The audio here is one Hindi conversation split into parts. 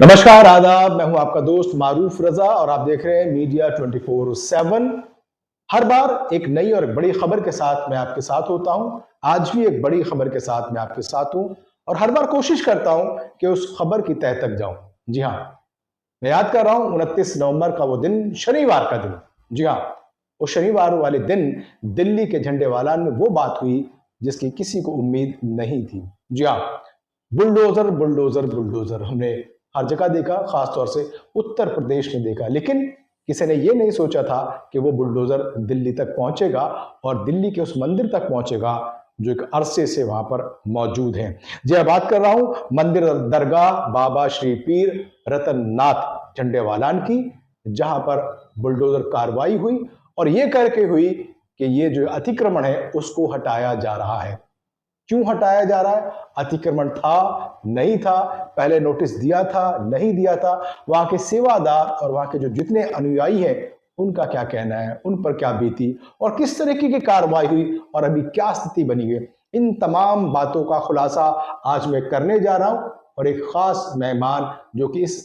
नमस्कार, आदाब। मैं हूं आपका दोस्त मारूफ रजा और आप देख रहे हैं मीडिया 24/7। हर बार एक नई और बड़ी खबर के साथ मैं आपके साथ होता हूं। आज भी एक बड़ी खबर के साथ मैं आपके साथ हूं और हर बार कोशिश करता हूं कि उस खबर की तह तक जाऊं। जी हां, मैं याद कर रहा हूं 29 नवंबर का वो दिन, शनिवार का दिन। जी हां, वो शनिवार वाले दिन दिल्ली के झंडेवालान में वो बात हुई जिसकी किसी को उम्मीद नहीं थी। जी हां, बुलडोजर बुलडोजर बुलडोजर हमने हर जगह देखा, खासतौर से उत्तर प्रदेश में देखा, लेकिन किसी ने ये नहीं सोचा था कि वो बुलडोजर दिल्ली तक पहुंचेगा और दिल्ली के उस मंदिर तक पहुंचेगा जो एक अरसे से वहां पर मौजूद है। जी मैं बात कर रहा हूं मंदिर दरगाह बाबा श्री पीर रतननाथ झंडेवालान की, जहां पर बुलडोजर कार्रवाई हुई और ये करके हुई कि ये जो अतिक्रमण है उसको हटाया जा रहा है। क्यों हटाया जा रहा है? अतिक्रमण था, नहीं था, पहले नोटिस दिया था, नहीं दिया था, वहां के सेवादार और वहां के जो जितने अनुयायी हैं उनका क्या कहना है, उन पर क्या बीती और किस तरीके की कार्रवाई हुई और अभी क्या स्थिति बनी है, इन तमाम बातों का खुलासा आज मैं करने जा रहा हूं। और एक खास मेहमान जो कि इस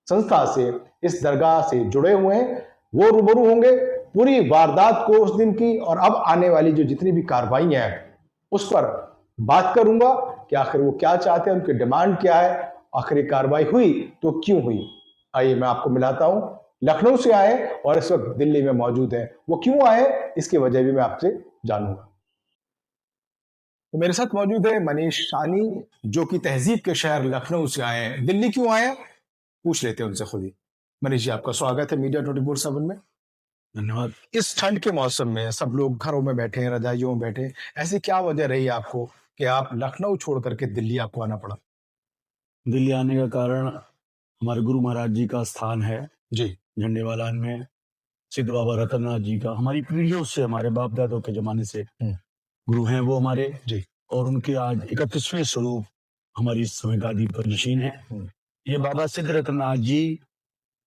संस्था से, इस दरगाह से जुड़े हुए हैं, वो रूबरू होंगे पूरी वारदात को उस दिन की और अब आने वाली जो जितनी भी कार्रवाई हैं उस पर बात करूंगा कि आखिर वो क्या चाहते हैं, उनकी डिमांड क्या है, आखिर ये कार्रवाई हुई तो क्यों हुई। आइए मैं आपको मिलाता हूं। लखनऊ से आए और इस वक्त दिल्ली में मौजूद हैं। वो क्यों आए इसकी वजह भी मैं आपसे जानूंगा। तो मेरे साथ मौजूद है मनीष सानी, जो कि तहजीब के शहर लखनऊ से आए हैं। दिल्ली क्यों आए हैं पूछ लेते हैं उनसे खुद ही। मनीष जी, आपका स्वागत है मीडिया 24/7 में। धन्यवाद। इस ठंड के मौसम में सब लोग घरों में बैठे हैं, रजाइयों में बैठे हैं, ऐसी क्या वजह रही आपको कि आप लखनऊ छोड़ करके दिल्ली आपको आना पड़ा? दिल्ली आने का कारण हमारे गुरु महाराज जी का स्थान है जी। झंडेवालान में, सिद्ध बाबा रतननाथ जी का। हमारी पीढ़ियों से, हमारे बाप दादों के जमाने से गुरु हैं वो हमारे जी। और उनके आज 31वें स्वरूप हमारी इस समय गादी पर नशीन है। ये बाबा सिद्ध रतननाथ जी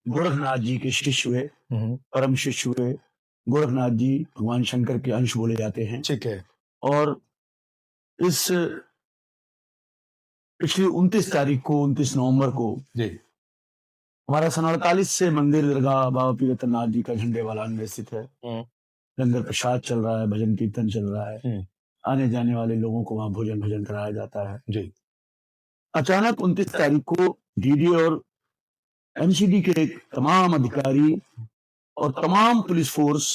गोरखनाथ जी के शिष्य हुए, परम शिष्य हुए। गोरखनाथ जी भगवान शंकर के अंश बोले जाते हैं। ठीक है। और इस पिछली 29 तारीख को, 29 नवंबर को जी। हमारा सन 48 से मंदिर दरगाह बाबा पीर रतननाथ जी का झंडेवालान में स्थित है। लंगर प्रसाद चल रहा है, भजन कीर्तन चल रहा है, आने जाने वाले लोगों को वहां भोजन भजन कराया जाता है। जी। अचानक 29 तारीख को डीडी और एमसीडी के तमाम अधिकारी और तमाम पुलिस फोर्स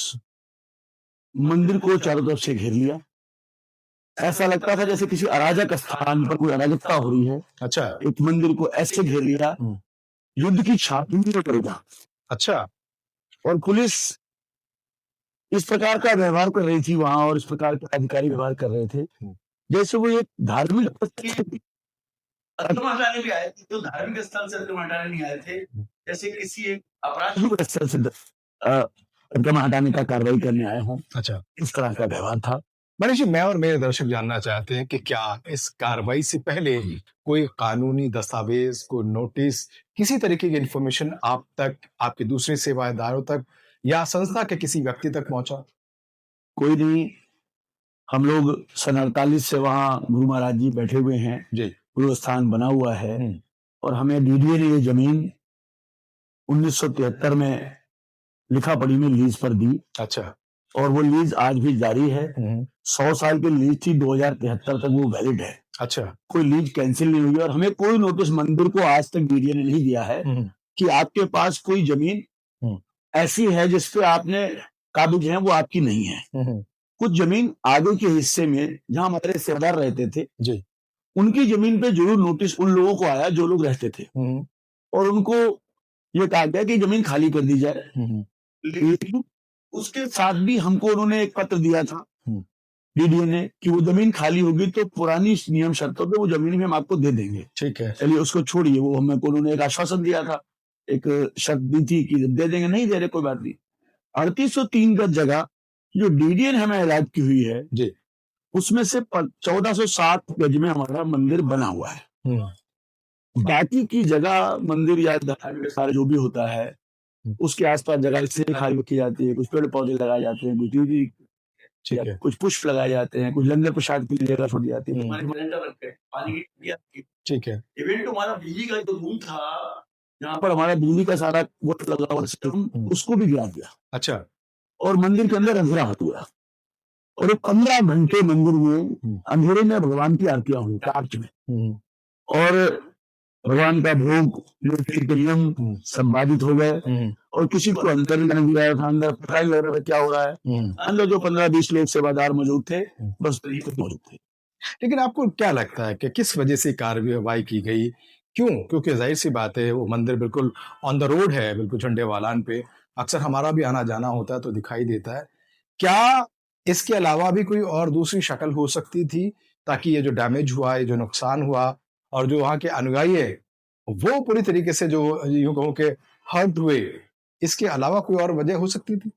मंदिर को चारों तरफ से घेर लिया। ऐसा लगता था जैसे किसी अराजक स्थान पर कोई अराजकता हो रही है। अच्छा। एक मंदिर को ऐसे घेर लिया, युद्ध की छाप में पड़ेगा। अच्छा। और पुलिस इस प्रकार का व्यवहार कर रही थी वहां, और इस प्रकार के अधिकारी व्यवहार कर रहे थे जैसे वो एक धार्मिक हटाने भी आए थे, तो धार्मिक स्थल से हटाने नहीं आए थे, जैसे किसी एक आपराधिक स्थल से हटाने का कार्रवाई करने आए हों। अच्छा। इस तरह का व्यवहार था। मनीष जी, मैं और मेरे दर्शक जानना चाहते हैं कि क्या इस कार्रवाई से पहले कोई कानूनी दस्तावेज, कोई नोटिस, किसी तरीके की इंफॉर्मेशन आप तक, आपके दूसरे सेवादारों तक या संस्था के किसी व्यक्ति तक पहुंचा? कोई नहीं। हम लोग सन 48 से वहां गुरु महाराज जी बैठे हुए हैं जी। गुरु स्थान बना हुआ है और हमें डीडीए ने ये जमीन 1973 में लिखा पढ़ी में लीज पर दी। अच्छा। और वो लीज आज भी जारी है। 100 साल की लीज थी, 2073 तक वो वैलिड है। अच्छा। कोई लीज कैंसिल नहीं हुई और हमें कोई नोटिस मंदिर को आज तक डीडीए ने नहीं दिया है कि आपके पास कोई जमीन ऐसी है जिसपे आपने काबिज है, वो आपकी नहीं है। कुछ जमीन आगे के हिस्से में जहां हमारे सेवादार रहते थे जी, उनकी जमीन पे जरूर नोटिस उन लोगों को आया जो लोग रहते थे और उनको ये कहा गया कि जमीन खाली कर दी जाए। लेकिन उसके साथ भी हमको उन्होंने एक पत्र दिया था डीडीए ने कि वो जमीन खाली होगी तो पुरानी नियम शर्तों पे वो जमीन भी हम आपको दे देंगे। ठीक है। चलिए उसको छोड़िए, वो हमें उन्होंने एक आश्वासन दिया था, एक शर्त दी थी कि दे देंगे, नहीं दे रहे कोई बात नहीं। 3803 गज जगह जो डीडीए ने हमें अलॉट की हुई है जी, उसमें से 1460 गज में हमारा मंदिर बना हुआ है। बाकी की जगह मंदिर या सारे जो भी होता है उसके आसपास जगह इसलिए खाली की जाती है, कुछ पेड़ पौधे लगाए जाते हैं, कुछ दीदी, ठीक है, कुछ पुष्प लगाए जाते हैं, कुछ लंगर प्रसाद की जगह छोड़ी जाती है। ठीक है। इवेंट हमारा बिजली का जो रूम था यहाँ पर हमारा बिजली का सारा वो लगा हुआ सिस्टम, उसको भी गिरा दिया। अच्छा। और मंदिर के अंदर अंधेरा हो गया और 15 घंटे मंदिर में अंधेरे में भगवान की आरतियां हुई टार्च में, और भगवान का भोग के नियम सब बाधित हो गए और किसी को अंदर नहीं दिया था, अंदर पता ही लग रहा था क्या हो रहा है। अंदर जो 15-20 लोग सेवादार मौजूद थे बस मौजूद थे। लेकिन आपको क्या लगता है कि किस वजह से कार्रवाई की गई, क्यों? क्योंकि जाहिर सी बात है वो मंदिर बिल्कुल ऑन द रोड है, बिल्कुल झंडे वालान पे, अक्सर हमारा भी आना जाना होता है तो दिखाई देता है। क्या इसके अलावा भी कोई और दूसरी शक्ल हो सकती थी ताकि ये जो डैमेज हुआ, ये जो नुकसान हुआ और जो वहाँ के अनुयायी है वो पूरी तरीके से जो यूं कहूं कि हर्ट हुए, इसके अलावा कोई और वजह हो सकती थी?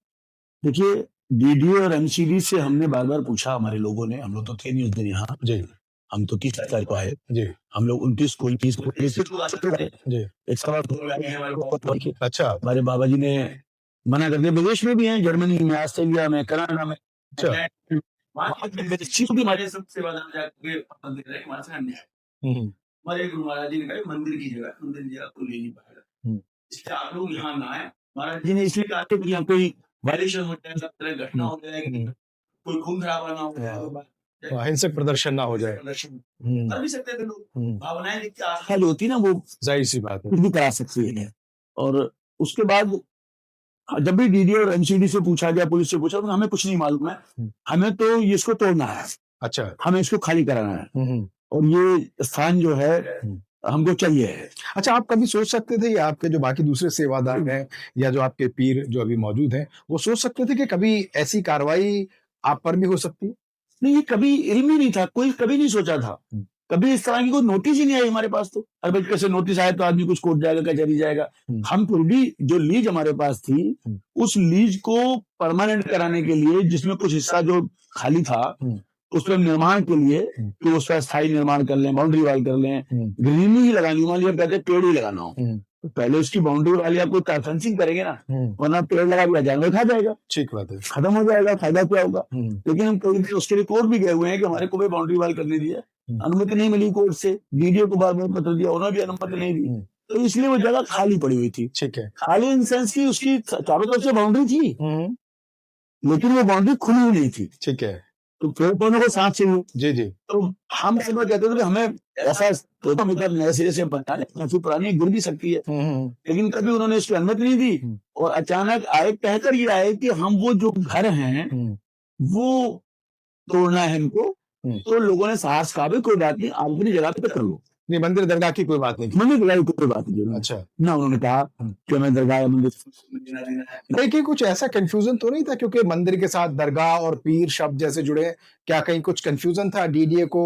देखिए, डीडीओ और एमसीडी से हमने बार बार पूछा, हमारे लोगों ने, हम लोग तो थे नहीं उस दिन यहाँ जी, हम तो 30 तारीख को आए जी, हम लोग 29 को 30 को जी। एक सवाल अच्छा, हमारे बाबा जी ने मना कर दिया। विदेश में भी हैं, जर्मनी में, ऑस्ट्रेलिया में, कनाडा में। अच्छा। भी हमारे सब सेवादार जाके मंदिर है, वहां से हमने हमारे गुरु महाराज जी ने कहा मंदिर की जगह को ले नहीं पाएगा, इसलिए आप लोग यहाँ ना आए। महाराज जी ने इसलिए कहा कि यहाँ कोई वायलेशन हो जाए, सब तरह घटना हो जाएगी, कोई खून खराबा ना हो, अहिंसक प्रदर्शन ना हो जाए। कर भी सकते थे लोग, भावनाएं देखते आस्था जो होती है ना वो जाहिर सी बात है। कुछ भी करा सकती है। और उसके बाद जब भी डीडी और एमसीडी से पूछा गया, पुलिस से पूछा, तो हमें कुछ नहीं मालूम है, हमें तो इसको तोड़ना है। अच्छा। हमें इसको खाली कराना है और ये स्थान जो है हमको चाहिए है। अच्छा, आप कभी सोच सकते थे या आपके जो बाकी दूसरे सेवादार हैं या जो आपके पीर जो अभी मौजूद हैं वो सोच सकते थे कि कभी ऐसी कार्रवाई आप पर भी हो सकती है? नहीं, ये कभी इल्म ही नहीं था, कोई कभी नहीं सोचा था, कभी इस तरह की कोई नोटिस ही नहीं आई हमारे पास। तो अरे भाई कैसे नोटिस आए तो आदमी कुछ कोर्ट जाएगा, कचहरी जाएगा। हम फिर भी जो लीज हमारे पास थी उस लीज को परमानेंट कराने के लिए, जिसमें कुछ हिस्सा जो खाली था उस पर निर्माण के लिए कि उस पर स्थायी निर्माण कर लें, बाउंड्री वाल कर लें, ग्रीनरी ही लगानी, मान लिया कहते पेड़ ही लगाना हो तो पहले उसकी बाउंड्री वाली आपको फेंसिंग करेंगे ना, वरना पेड़ लगा दिया जाएगा, खा जाएगा, ठीक बात है, खत्म हो जाएगा, फायदा क्या होगा। लेकिन हम कई उसके लिए कोर्ट भी गए हुए हैं कि हमारे को भी बाउंड्री वाल करने दिया, अनुमति नहीं मिली कोर्ट से, डीडीओ को बार बार पत्र दिया, उन्होंने भी अनुमति नहीं दी, तो इसलिए वो जगह खाली पड़ी हुई थी। ठीक है, खाली इन सेंस की उसकी चारों तरफ से बाउंड्री थी लेकिन वो बाउंड्री खुली हुई नहीं थी। ठीक है, तो पेड़ पौधों को साथ चाहिए। जी जी। तो हम सब कहते थे हमें ऐसा नए सिरे से बनाने, काफी पुरानी गिर भी सकती है, लेकिन कभी उन्होंने इसकी अनुमति नहीं दी। और अचानक आए कहकर ये आए कि हम वो जो घर हैं वो तोड़ना है इनको, तो लोगों ने साहस कहा भी कोई बात नहीं, आप अपनी जगह पे कर लो। नहीं, मंदिर दरगाह की कोई बात नहीं, मंदिर दरगाह की कोई बात नहीं। अच्छा ना उन्होंने कहा कि मैं दरगाह मंदिर, देखिए कुछ ऐसा कंफ्यूजन तो नहीं था क्योंकि मंदिर के साथ दरगाह और पीर शब्द जैसे जुड़े, क्या कहीं कुछ कंफ्यूजन था डीडीए को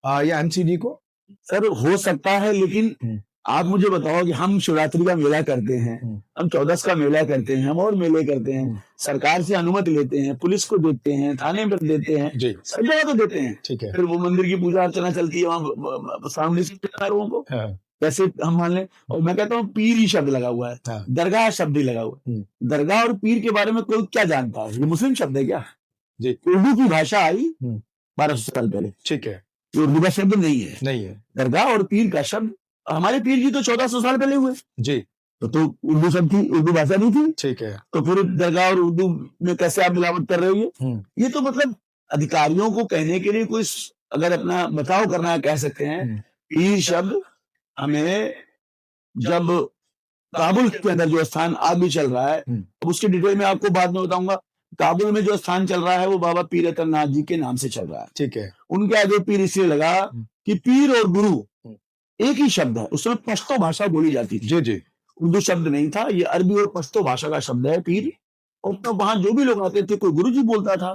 या एमसीडी को? सर हो सकता है, लेकिन आप मुझे बताओ कि हम शिवरात्रि का मेला करते हैं, हम 14 का मेला करते हैं, हम और मेले करते हैं, सरकार से अनुमति लेते हैं, पुलिस को देते हैं, थाने पर देते हैं, सब जगह तो देते हैं। ठीक है, फिर वो मंदिर की पूजा अर्चना चलती है वहाँ सामने से लोगों को, कैसे हम मान लें। और मैं कहता हूँ पीर ही शब्द लगा हुआ है, दरगाह शब्द ही लगा हुआ है। दरगाह और पीर के बारे में कोई क्या जानता है? ये मुस्लिम शब्द है क्या? जी, उर्दू की भाषा आई 1200 साल पहले, ठीक है, ये उर्दू का शब्द नहीं है, नहीं है। दरगाह और पीर का शब्द, हमारे पीर जी तो 1400 साल पहले हुए जी, तो उर्दू शब्द थी, उर्दू भाषा नहीं थी, ठीक है। तो फिर दरगाह और उर्दू में कैसे आप मिलावट कर रहे हो? ये तो मतलब अधिकारियों को कहने के लिए कोई अगर अपना बचाव करना है कह सकते हैं। पीर शब्द हमें, जब काबुल के अंदर जो स्थान आज भी चल रहा है, अब उसकी डिटेल में आपको बाद में बताऊंगा, काबुल में जो स्थान चल रहा है वो बाबा पीर अतरनाथ जी के नाम से चल रहा है, ठीक है। उनके आगे पीर इसलिए लगा कि पीर और गुरु एक ही शब्द है, उसमें पश्तो भाषा बोली जाती थी, जी जी, उर्दू शब्द नहीं था, ये अरबी और पश्तो भाषा का शब्द है पीर। और तो वहां जो भी लोग आते थे, कोई गुरु जी बोलता था,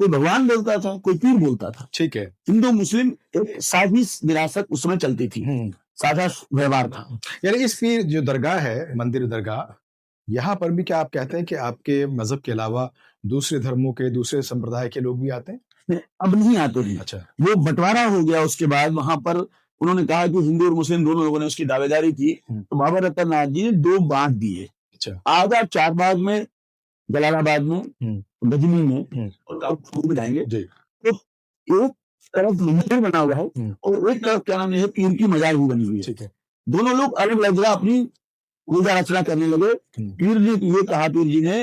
कोई भगवान बोलता था, कोई पीर बोलता था, ठीक है। हिंदू मुस्लिम एक साझी विरासत उसमें चलती थी, साझा व्यवहार था। यानी इस पीर जो दरगाह है, मंदिर दरगाह, यहाँ पर भी क्या आप कहते हैं कि आपके मजहब के अलावा दूसरे धर्मों के, दूसरे संप्रदाय के लोग भी आते हैं? अब नहीं आते हैं। अच्छा, वो बंटवारा हो गया, उसके बाद वहां पर उन्होंने कहा कि हिंदू और मुस्लिम दोनों लोगों ने उसकी दावेदारी की, तो बाबा रतननाथ जी ने 2 बांट दिए। अच्छा, आधा चारबाग में, जलालाबाद में, गजनी में और काबुल में जाएंगे, तो एक तरफ मंदिर बना हुआ है और एक तरफ क्या नाम है पीर की मजार भी बनी हुई है, ठीक है। दोनों लोग अलग अलग जगह अपनी पूजा अर्चना करने लगे। पीर जी ये कहा, पीर जी ने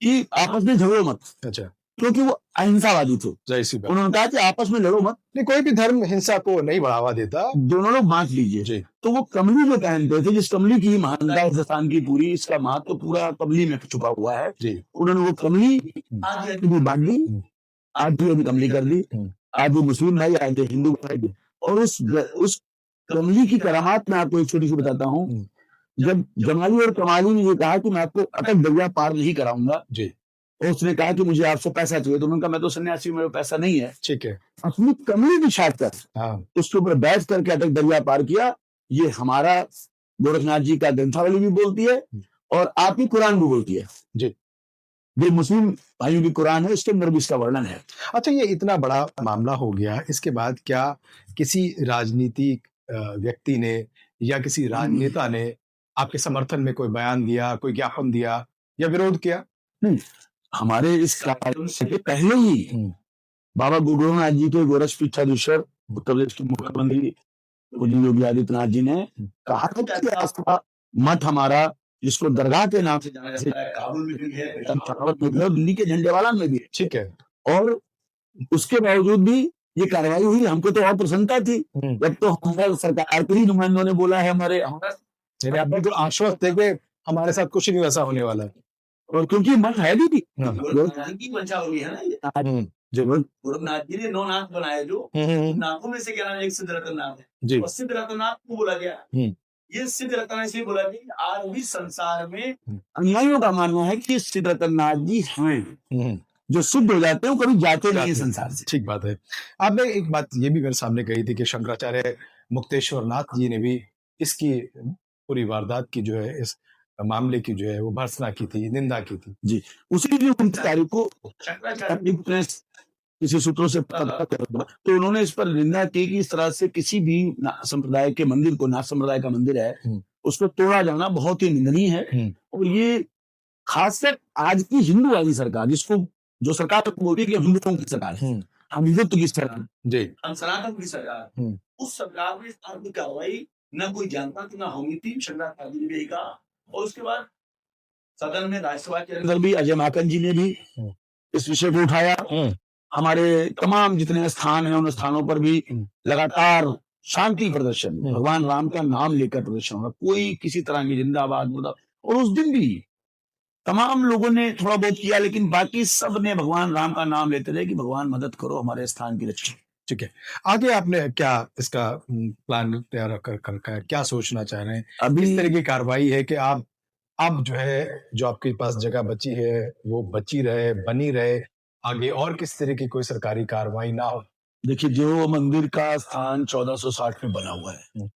कि आपस में झगड़ो मत। अच्छा, क्योंकि वो अहिंसावादी थे। जाहिर सी बात। उन्होंने कहा कि आपस में लड़ो मत, नहीं, कोई भी धर्म हिंसा को नहीं बढ़ावा देता, दोनों लोग बांट लीजिए। तो वो कमली जो पहनते थे, जिस कमली की महानता हिंदुस्तान की पूरी, इसका महत्व तो पूरा कमली में छुपा हुआ है जी। उन्होंने वो कमली आधी बांट दी, आधी कमली कर दी, आधी मुस्लिम भाई, आधे हिंदू भाई। और उस कमली की करामात मैं आपको एक छोटी सी बताता हूँ। जब जमाली और कमाली ने ये कहा कि मैं आपको अटक दरिया पार नहीं कराऊंगा जी, और उसने कहा कि मुझे आपसे पैसा चाहिए, तो उन्होंने कहा मैं तो सन्यासी, मेरे पैसा नहीं है। ठीक है, अपनी कमली की छाट कर उसके ऊपर बैठ करके अटक दरिया पार किया। ये हमारा गोरखनाथ जी का ग्रंथावली भी बोलती है और आपकी कुरान भी बोलती है जी। ये मुस्लिम भाइयों की कुरान है, इसके अंदर भी इसका वर्णन है। अच्छा, ये इतना बड़ा मामला हो गया, इसके बाद क्या किसी राजनीतिक व्यक्ति ने या किसी राजनेता ने आपके समर्थन में कोई बयान दिया, कोई ज्ञापन दिया या विरोध किया? नहीं, हमारे इस कार्यक्रम से पहले ही बाबा गोरखनाथ जी के गोरक्ष पीठाधीश्वर उत्तर प्रदेश के मुख्यमंत्री योगी आदित्यनाथ जी ने कहा था कि आस्था मठ हमारा, जिसको दरगाह के नाम से जाना जाता है, काबुल में भी है, दिल्ली के झंडेवाला में भी है। ठीक है, और उसके बावजूद भी ये कार्रवाई हुई, हमको तो और प्रसन्नता थी। जब तो हमारे सरकार के ही नुमाइंदों ने बोला है, हमारे आप बिल्कुल आश्वस्त थे कि हमारे साथ कुछ नहीं वैसा होने वाला है, और क्योंकि मठ है भी की वंशावली है ना। गोरखनाथ जी ने 9 नाथ बनाए, जो नाथों में से क्या नाम, एक सिद्ध रतन नाथ है, और सिद्ध रतनाथ को बोला गया। ये सिद्ध रतन इसलिए बोला गया, आज भी संसार में अनुयायियों का मानना है कि सिद्ध रतननाथ जी हैं, जो शुद्ध हो जाते हैं, कभी जाते नहीं है संसार से। ठीक बात है। आपने एक बात ये भी मेरे सामने कही थी कि शंकराचार्य मुक्तेश्वर नाथ जी ने भी इसकी पूरी वारदात की जो है, इस मामले की जो है वो भर्त्सना की थी, निंदा की थी जी। उसी दिन 29 तारीख को किसी सूत्रों से पता तो उन्होंने इस पर निंदा की कि इस तरह से किसी भी संप्रदाय के मंदिर को, नाथ संप्रदाय का मंदिर है, उसको तोड़ा जाना बहुत ही निंदनीय है। और ये खासकर आज की हिंदूवादी सरकार, जिसको जो सरकार बोलती है कि हिंदुओं की सरकार है, हम हिंदुत्व की सरकार जी, हम सनातन की सरकार, उस सरकार में आर्थिक कार्रवाई न कोई जानता थी, न होनी थी। शंकराचार्य ने कहा, और उसके बाद सदन में, राज्यसभा के अंदर भी अजय माकन जी ने भी इस विषय को उठाया। हमारे तमाम जितने स्थान हैं, उन स्थानों पर भी लगातार शांति प्रदर्शन, भगवान राम का नाम लेकर प्रदर्शन होगा, कोई किसी तरह की जिंदाबाद मुर्दाबाद। और उस दिन भी तमाम लोगों ने थोड़ा बहुत किया, लेकिन बाकी सब ने भगवान राम का नाम लेते रहे कि भगवान मदद करो, हमारे स्थान की रक्षा। ठीक है, आगे आपने क्या इसका प्लान तैयार कर क्या सोचना चाह रहे हैं? अभी इस तरह की कार्रवाई है कि आप अब जो है, जो आपके पास जगह बची है वो बची रहे, बनी रहे, आगे और किस तरह की कोई सरकारी कार्रवाई ना हो? देखिए, जो मंदिर का स्थान 1460 में बना हुआ है,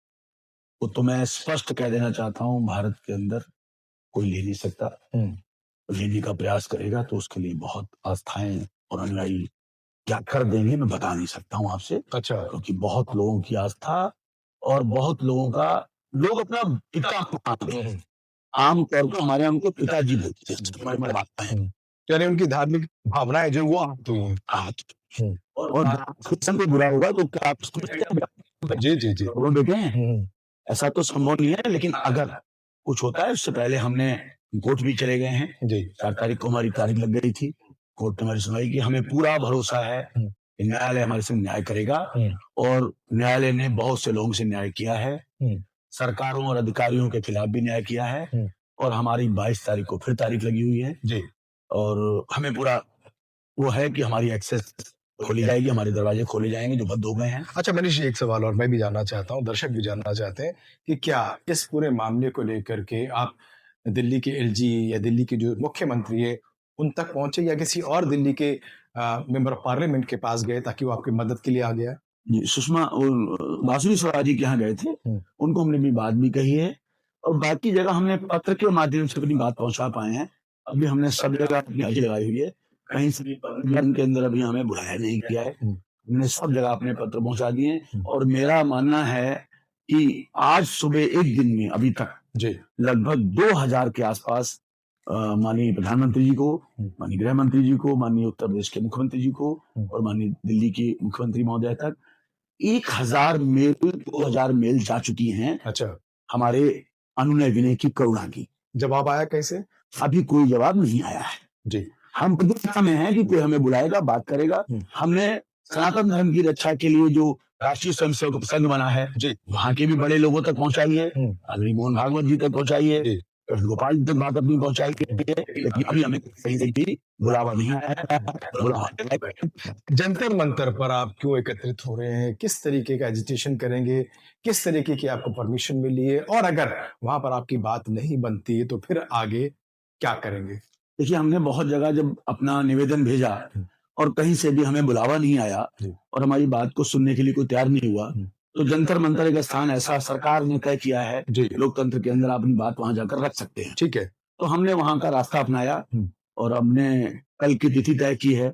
वो तो मैं स्पष्ट कह देना चाहता हूँ, भारत के अंदर कोई ले नहीं सकता। लेने का प्रयास करेगा तो उसके लिए बहुत आस्थाएं और अनुयायी क्या कर देंगे, मैं बता नहीं सकता हूँ आपसे। अच्छा, क्योंकि बहुत लोगों की आस्था और बहुत लोगों का, लोग अपना पिता मानते हैं। आमतौर पर हमारे यहाँ उनको पिताजी बोलते हैं, यानी उनकी धार्मिक भावनाएं जो वो और को बुरा होगा तो क्या आप जी जी जी वो देखे हैं? ऐसा तो संभव नहीं है, लेकिन अगर कुछ होता है, उससे पहले हमने कोर्ट भी चले गए हैं जी। 4 तारीख को हमारी तारीख लग गई थी, कोर्ट ने हमारी सुनाई की। हमें पूरा भरोसा है कि न्यायालय हमारे से न्याय करेगा, और न्यायालय ने बहुत से लोगों से न्याय किया है, सरकारों और अधिकारियों के खिलाफ भी न्याय किया है। और हमारी 22 तारीख को फिर तारीख लगी हुई है जी, और हमें पूरा वो है कि हमारी एक्सेस खोली जाएगी, हमारे दरवाजे खोले जाएंगे जो बंद हो गए हैं। अच्छा मनीष जी, एक सवाल और मैं भी जानना चाहता हूँ, दर्शक भी जानना चाहते हैं कि क्या इस पूरे मामले को लेकर के आप दिल्ली के एलजी या दिल्ली के जो मुख्यमंत्री है उन तक पहुंचे, या किसी और दिल्ली के मेंबर ऑफ पार्लियामेंट के पास गए ताकि वो आपकी मदद के लिए आ गया? सुषमा बांसुरी स्वराज जी के यहाँ गए थे, उनको हमने भी बात भी कही है, और बाकी जगह हमने पत्र के माध्यम से अपनी बात पहुंचा पाए हैं। अभी हमने सब जगह अपनी अर्जी लगाई हुई है, कहीं से भी पार्लियामेंट के अंदर अभी हमें बुलाया नहीं किया है, हमने सब जगह अपने पत्र पहुंचा दिए। और मेरा मानना है कि आज सुबह एक दिन में अभी तक जी लगभग 2000 के आसपास माननीय प्रधानमंत्री जी को, माननीय गृह मंत्री जी को, माननीय उत्तर प्रदेश के मुख्यमंत्री जी को, और माननीय दिल्ली के मुख्यमंत्री महोदय तक 1000 मेल 2000 मेल जा चुकी हैं। अच्छा, हमारे अनुनय विनय की, करुणा की। जवाब आया कैसे? अभी कोई जवाब नहीं आया है जी। हम प्रतीक्षा में हैं कि कोई हमें बुलाएगा, बात करेगा। हमने सनातन धर्म की रक्षा के लिए जो राष्ट्रीय स्वयंसेवक संघ बना है जी। वहां के भी बड़े लोगों तक पहुंचाइए, आदरणीय मोहन भागवत जी तक पहुंचाइए, गोपाल जी तक बात अपनी पहुंचाइए, लेकिन अभी हमें कहीं से भी बुलावा नहीं आया। जंतर मंतर पर आप क्यों एकत्रित हो रहे हैं? किस तरीके का एजिटेशन करेंगे? किस तरीके की आपको परमिशन मिली है? और अगर वहां पर आपकी बात नहीं बनती है तो फिर आगे क्या करेंगे? देखिए, हमने बहुत जगह जब अपना निवेदन भेजा और कहीं से भी हमें बुलावा नहीं आया और हमारी बात को सुनने के लिए कोई तैयार नहीं हुआ, तो जंतर मंतर एक स्थान ऐसा सरकार ने तय किया है, लोकतंत्र के अंदर अपनी बात वहां जाकर रख सकते हैं। ठीक है। तो हमने वहां का रास्ता अपनाया और हमने कल की तिथि तय की है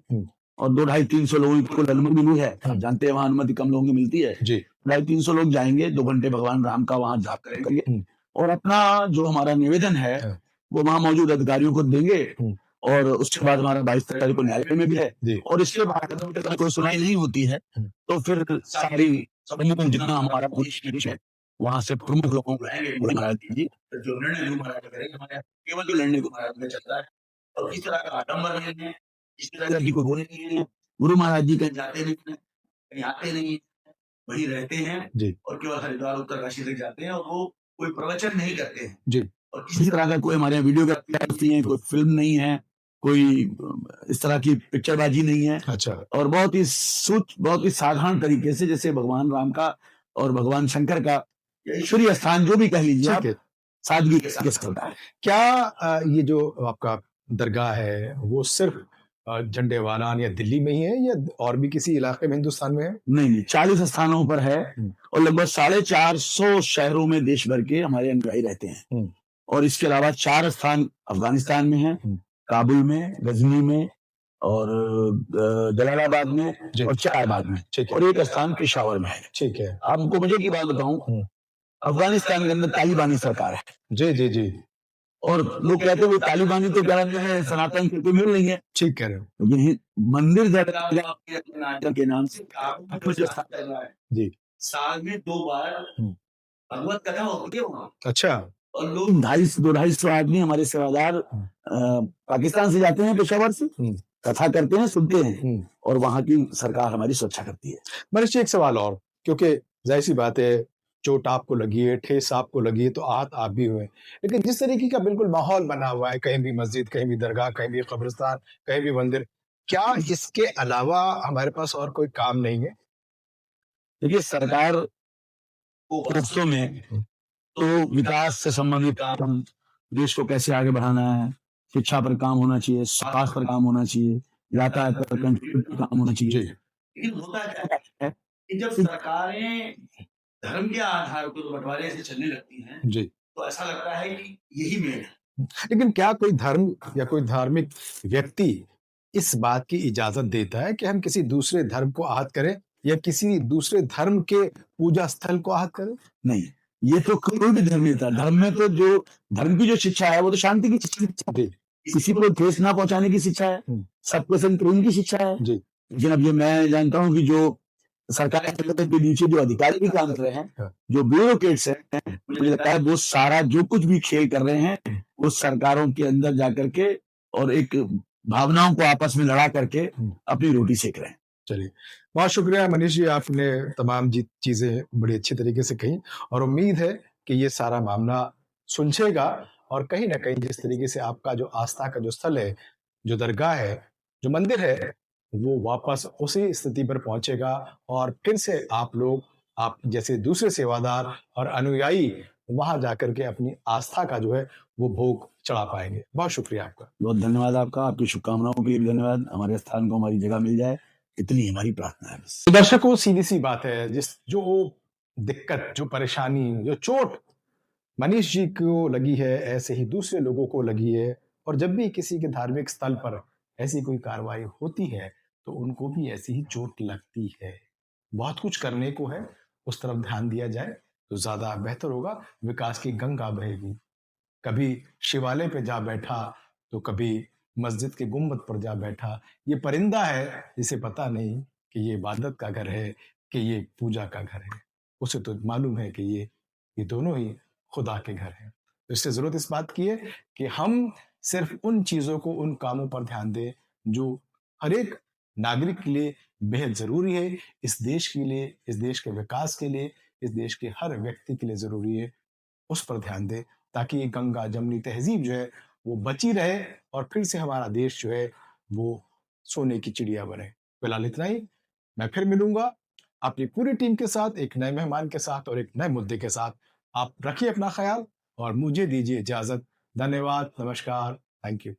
और 200-300 लोगों को अनुमति मिली है। आप जानते हैं वहां अनुमति कम लोगों की मिलती है। 250-300 लोग जाएंगे, 2 घंटे भगवान राम का वहां जाप करेंगे और अपना जो हमारा निवेदन है वो वहां मौजूद अधिकारियों को देंगे और उसके बाद हमारा 22 तारीख को न्यायालय में भी है और इसके बाद कोई सुनाई नहीं होती है तो फिर सारी जितना हमारा पुलिस है वहां से प्रमुख लोगों को महाराज जी जो निर्णय महाराज करेंगे, हमारे केवल जो लड़ने को महाराज में चलता है और किस तरह का आडम्बर नहीं है, इस तरह की कोई बोले नहीं है। गुरु महाराज जी कहीं जाते नहीं है, कहीं आते नहीं, वही रहते हैं और केवल हरिद्वार उत्तरकाशी तक जाते हैं और वो कोई प्रवचन नहीं करते हैं और किसी तरह का कोई हमारे वीडियोग्राफी नहीं है, कोई फिल्म नहीं है, कोई इस तरह की पिक्चरबाजी नहीं है। अच्छा। और बहुत ही साधारण तरीके से जैसे भगवान राम का और भगवान शंकर का ईश्वरीय स्थान जो भी कह लीजिए आप, सादगी के साथ चलता है। क्या ये जो आपका दरगाह है वो सिर्फ झंडेवालान या दिल्ली में ही है या और भी किसी इलाके में हिंदुस्तान में है? नहीं, 40 स्थानों पर है और लगभग 450 शहरों में देश भर के हमारे अनुयायी रहते हैं और इसके अलावा 4 स्थान अफगानिस्तान में है, काबुल में, गजनी में और जलालाबाद में और चारबाग में और एक स्थान पेशावर में है। ठीक है। आपको मुझे की बात बताऊं, अफगानिस्तान के अंदर तालिबानी सरकार है। जी। और लोग कहते हैं तालिबानी तो क्या है, सनातन के मिल नहीं है। ठीक कह रहे हो। लेकिन मंदिर के नाम से जी साल में 2 बार भगवत कथा होती है वहाँ। अच्छा। और लोग 250 आदमी हमारे सेवादार पाकिस्तान से जाते हैं, पेशावर से कथा करते हैं, सुनते हैं और वहां की सरकार हमारी सुरक्षा करती है। मनीष जी, एक सवाल और, क्योंकि जाहिर सी बात है चोट आपको लगी है, ठेस आपको लगी है तो आहत आप भी हुए, लेकिन जिस तरीके का बिल्कुल माहौल बना हुआ है, कहीं भी मस्जिद, कहीं भी दरगाह, कहीं भी कब्रिस्तान, कहीं भी मंदिर, क्या इसके अलावा हमारे पास और कोई काम नहीं है? देखिए, सरकार को प्रश्नों में तो विकास से संबंधित काम, देश को कैसे आगे बढ़ाना है, शिक्षा पर काम होना चाहिए, स्वास्थ्य पर काम होना चाहिए, यातायात पर काम होना चाहिए। लेकिन होता क्या है कि जब सरकारें धर्म के आधार पर बंटवारे से चलने लगती हैं तो ऐसा लगता है कि यही मेन है। लेकिन क्या कोई धर्म या कोई धार्मिक व्यक्ति इस बात की इजाजत देता है कि हम किसी दूसरे धर्म को आहत करें या किसी दूसरे धर्म के पूजा स्थल को आहत करें? नहीं, ये तो कोई भी धर्म नहीं था। धर्म में तो जो धर्म की जो शिक्षा है वो तो शांति की शिक्षा है, किसी को ठेस ना पहुंचाने की शिक्षा है, सबको संतुलन की शिक्षा है। लेकिन अब ये मैं जानता हूँ कि जो सरकार के नीचे जो अधिकारी भी काम कर रहे हैं, जो ब्यूरोक्रेट्स हैं, मुझे लगता है वो सारा जो कुछ भी खेल कर रहे हैं वो सरकारों के अंदर जाकर के और एक भावनाओं को आपस में लड़ा करके अपनी रोटी सेक रहे हैं। चलिए, बहुत शुक्रिया मनीष जी, आपने तमाम चीजें बड़ी अच्छी तरीके से कही और उम्मीद है कि ये सारा मामला सुलझेगा और कहीं ना कहीं जिस तरीके से आपका जो आस्था का जो स्थल है, जो दरगाह है, जो मंदिर है, वो वापस उसी स्थिति पर पहुंचेगा और फिर से आप लोग, आप जैसे दूसरे सेवादार और अनुयायी वहां जाकर के अपनी आस्था का जो है वो भोग चढ़ा पाएंगे। बहुत शुक्रिया आपका। बहुत धन्यवाद आपका, आपकी शुभकामनाओं के लिए धन्यवाद। हमारे स्थान को हमारी जगह मिल जाए, इतनी हमारी प्रार्थना है। तो दर्शकों, सीधी सी बात है, जो दिक्कत, जो परेशानी, जो चोट मनीष जी को लगी है, ऐसे ही दूसरे लोगों को लगी है और जब भी किसी के धार्मिक स्थल पर ऐसी कोई कार्रवाई होती है तो उनको भी ऐसी ही चोट लगती है। बहुत कुछ करने को है, उस तरफ ध्यान दिया जाए तो ज्यादा बेहतर होगा, विकास की गंगा बहेगी। कभी शिवालय पे जा बैठा तो कभी मस्जिद के गुंबद पर जा बैठा। ये परिंदा है जिसे पता नहीं कि ये इबादत का घर है कि ये पूजा का घर है, उसे तो मालूम है कि ये दोनों ही खुदा के घर हैं। तो इससे जरूरत इस बात की है कि हम सिर्फ उन चीजों को, उन कामों पर ध्यान दें जो हर एक नागरिक के लिए बेहद जरूरी है, इस देश के लिए, इस देश के विकास के लिए, इस देश के हर व्यक्ति के लिए जरूरी है, उस पर ध्यान दें, ताकि ये गंगा जमनी तहजीब जो है वो बची रहे और फिर से हमारा देश जो है वो सोने की चिड़िया बने। फिलहाल इतना ही। मैं फिर मिलूंगा अपनी पूरी टीम के साथ, एक नए मेहमान के साथ और एक नए मुद्दे के साथ। आप रखिए अपना ख्याल और मुझे दीजिए इजाजत। धन्यवाद, नमस्कार, थैंक यू।